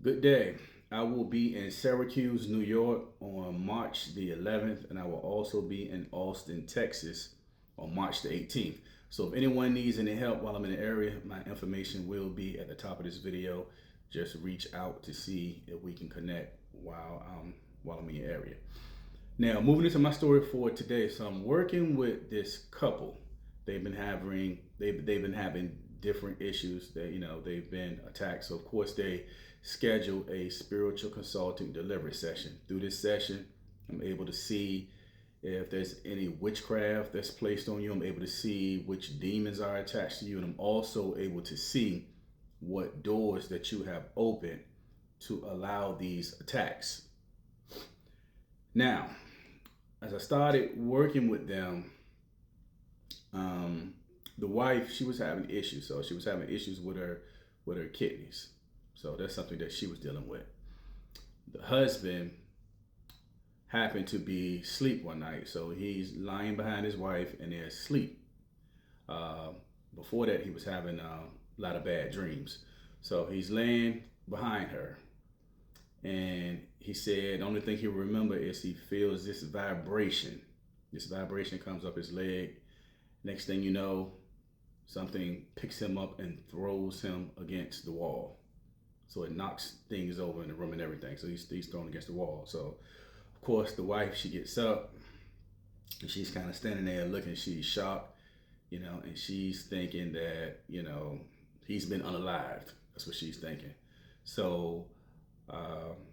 Good day. I will be in Syracuse, New York on March the 11th, and I will also be in Austin, Texas on March the 18th. So if anyone needs any help while I'm in the area, my information will be at the top of this video. Just reach out to see if we can connect while I'm in your area. Now, moving into my story for today. So I'm working with this couple. They've been having different issues that they've been attacked. So of course they schedule a spiritual consulting delivery session. Through this session, I'm able to see if there's any witchcraft that's placed on you. I'm able to see which demons are attached to you, and I'm also able to see what doors that you have opened to allow these attacks. Now, as I started working with them, the wife, she was having issues. So she was having issues with her kidneys. So that's something that she was dealing with. The husband happened to be asleep one night, so he's lying behind his wife and they're asleep. Uh, Before that, he was having a lot of bad dreams. So he's laying behind her, and he said the only thing he remember is he feels this vibration. This vibration comes up his leg. Next thing you know, something picks him up and throws him against the wall. So it knocks things over in the room and everything. So he's thrown against the wall. So of course the wife, she gets up and she's kind of standing there looking. She's shocked, and she's thinking that he's been unalived. That's what she's thinking. So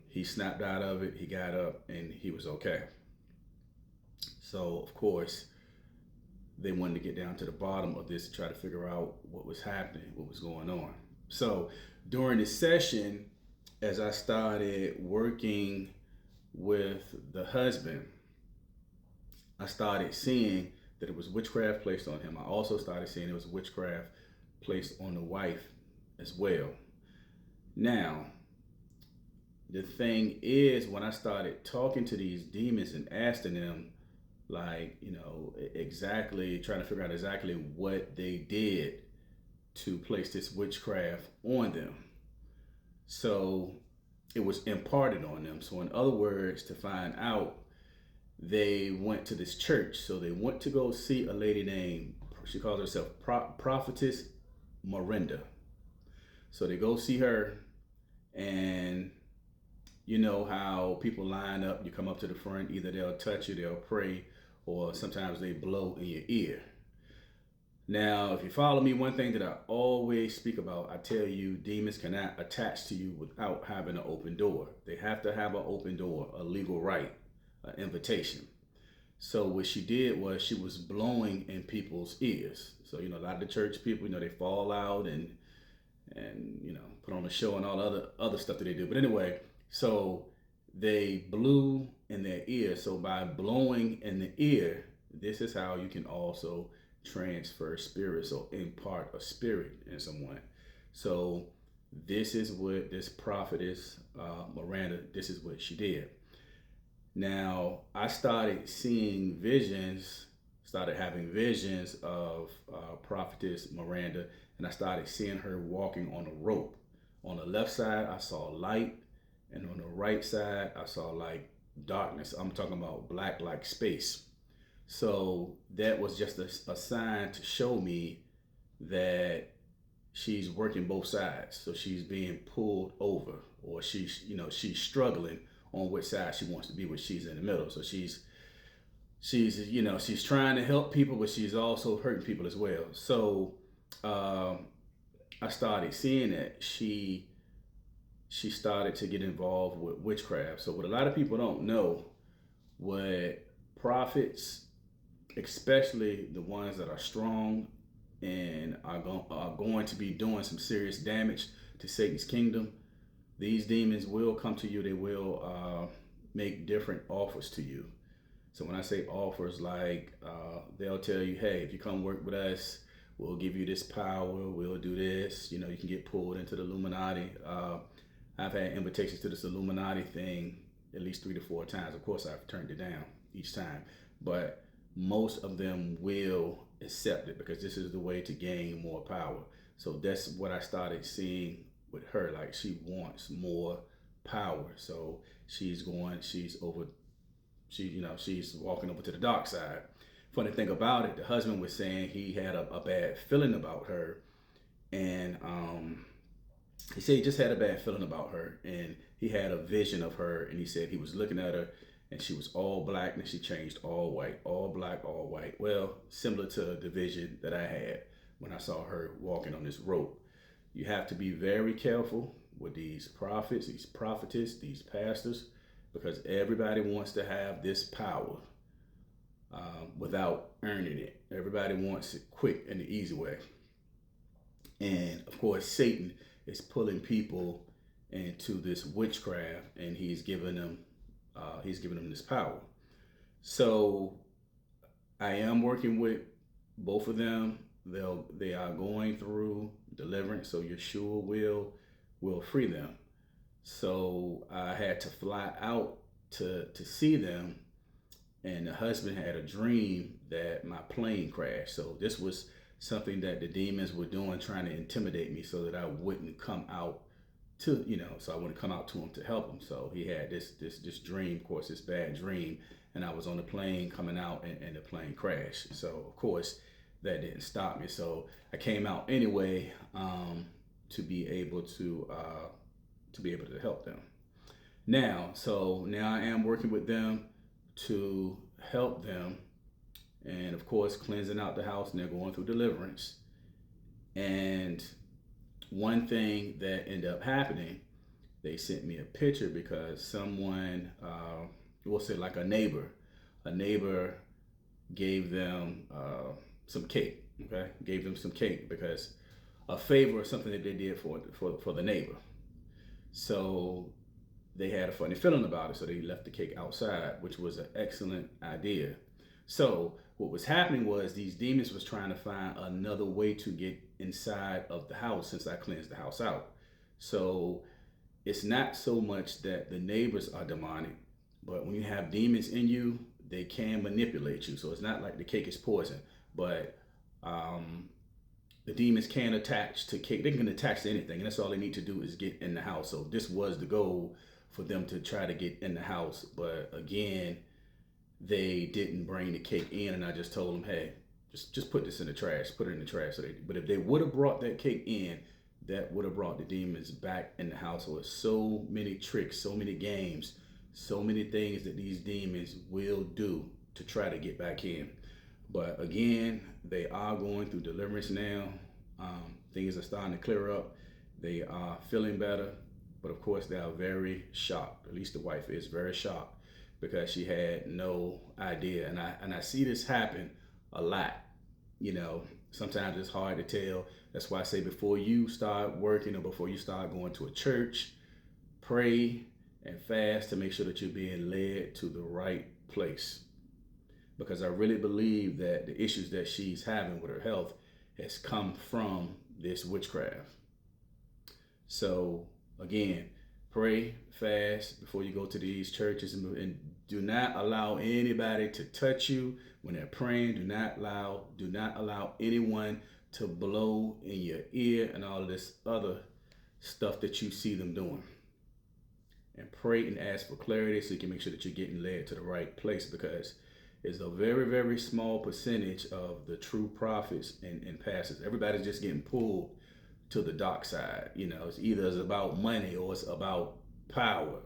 he snapped out of it. He got up and he was okay. So of course they wanted to get down to the bottom of this to try to figure out what was happening, what was going on. So during the session, as I started working with the husband, I started seeing that it was witchcraft placed on him. I also started seeing it was witchcraft placed on the wife as well. Now, the thing is, when I started talking to these demons and asking them, like, exactly trying to figure out exactly what they did to place this witchcraft on them. So it was imparted on them. So in other words, to find out, they went to this church. So they went to go see a lady named, she calls herself Prophetess Miranda. So they go see her, and you know how people line up, you come up to the front, either they'll touch you, they'll pray, or sometimes they blow in your ear. Now, if you follow me, one thing that I always speak about, I tell you, demons cannot attach to you without having an open door. They have to have an open door, a legal right, an invitation. So what she did was she was blowing in people's ears. So, a lot of the church people, they fall out and put on a show and all the other stuff that they do. But anyway, so they blew in their ear. So by blowing in the ear, this is how you can also transfer spirits or impart a spirit in someone. So this is what this prophetess Miranda, this is what she did. Now I started seeing visions, started having visions of prophetess Miranda, and I started seeing her walking on a rope. On the left side, I saw light, and on the right side, I saw like darkness. I'm talking about black like space. So that was just a sign to show me that she's working both sides. So she's being pulled over, or she's struggling on which side she wants to be, when she's in the middle. So she's trying to help people, but she's also hurting people as well. So I started seeing that she started to get involved with witchcraft. So what a lot of people don't know, what prophets, especially the ones that are strong and are going to be doing some serious damage to Satan's kingdom, these demons will come to you. They will make different offers to you. So when I say offers, like they'll tell you, hey, if you come work with us, we'll give you this power, we'll do this, you can get pulled into the Illuminati. I've had invitations to this Illuminati thing at least 3 to 4 times. Of course, I've turned it down each time, but most of them will accept it because this is the way to gain more power. So that's what I started seeing with her. Like she wants more power. So she's walking over to the dark side. Funny thing about it, the husband was saying he had a bad feeling about her, and he said he just had a bad feeling about her, and he had a vision of her, and he said he was looking at her, and she was all black, and she changed all white, all black, all white. Well, similar to the vision that I had when I saw her walking on this rope. You have to be very careful with these prophets, these prophetess, these pastors, because everybody wants to have this power without earning it. Everybody wants it quick and the easy way. And of course, Satan is pulling people into this witchcraft, and he's giving them this power. So I am working with both of them. They are going through deliverance, so Yeshua will free them. So I had to fly out to see them, and the husband had a dream that my plane crashed. So this was something that the demons were doing, trying to intimidate me so that I wouldn't come out to, so I wouldn't come out to him to help him. So he had this dream, of course, this bad dream, and I was on the plane coming out, and the plane crashed. So of course that didn't stop me. So I came out anyway to be able to help them. Now I am working with them to help them, and of course cleansing out the house, and they're going through deliverance. And one thing that ended up happening, they sent me a picture because someone, we'll say like a neighbor gave them some cake. Okay, gave them some cake because a favor or something that they did for the neighbor. So they had a funny feeling about it, so they left the cake outside, which was an excellent idea. So what was happening was these demons was trying to find another way to get inside of the house since I cleansed the house out. So it's not so much that the neighbors are demonic, but when you have demons in you, they can manipulate you. So it's not like the cake is poison, but the demons can attach to cake. They can attach to anything, and that's all they need to do is get in the house. So this was the goal for them to try to get in the house. But again, they didn't bring the cake in, and I just told them, hey, just put this in the trash, put it in the trash. But if they would have brought that cake in, that would have brought the demons back in the house. So it's so many tricks, so many games, so many things that these demons will do to try to get back in. But again, they are going through deliverance now. Things are starting to clear up. They are feeling better. But of course, they are very shocked. At least the wife is very shocked because she had no idea. And I see this happen a lot. Sometimes it's hard to tell. That's why I say before you start working or before you start going to a church, pray and fast to make sure that you're being led to the right place. Because I really believe that the issues that she's having with her health has come from this witchcraft. So again, pray, fast before you go to these churches, and do not allow anybody to touch you when they're praying. Do not allow anyone to blow in your ear and all of this other stuff that you see them doing. And pray and ask for clarity so you can make sure that you're getting led to the right place, because it's a very, very small percentage of the true prophets and pastors. Everybody's just getting pulled to the dark side. It's either about money or it's about power.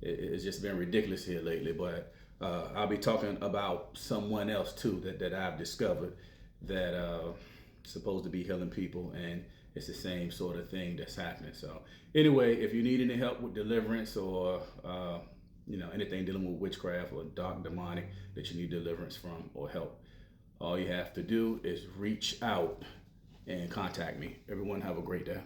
It's just been ridiculous here lately. But I'll be talking about someone else too that I've discovered that supposed to be healing people, and it's the same sort of thing that's happening. So anyway, if you need any help with deliverance or anything dealing with witchcraft or dark demonic that you need deliverance from or help, all you have to do is reach out and contact me. Everyone have a great day.